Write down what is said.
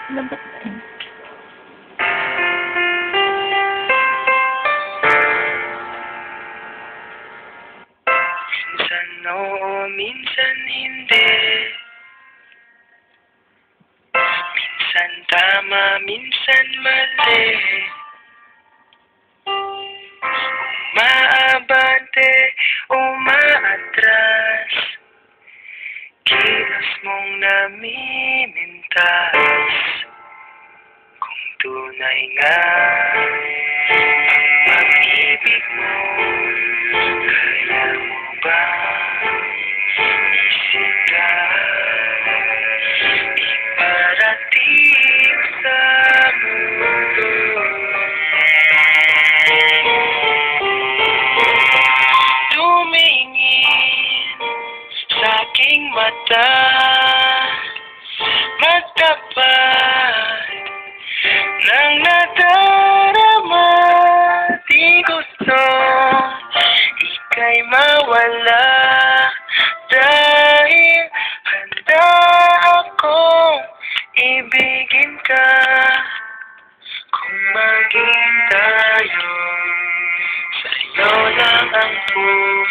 Labat na eh. Minsan oo, minsan hindi. Minsan tama, minsan mali. Umaabante, umaatras. Kilos mong namimintas. Kung tunay nga ang pag-ibig mo, kaya mo ba iparating sa mundo? Tumingin sa'king mata, magtapat ng nadarama. Di gusto ika'y mawala, dahil handa akong ibigin ka. Kung maging tayo, sa'yo lang ang puso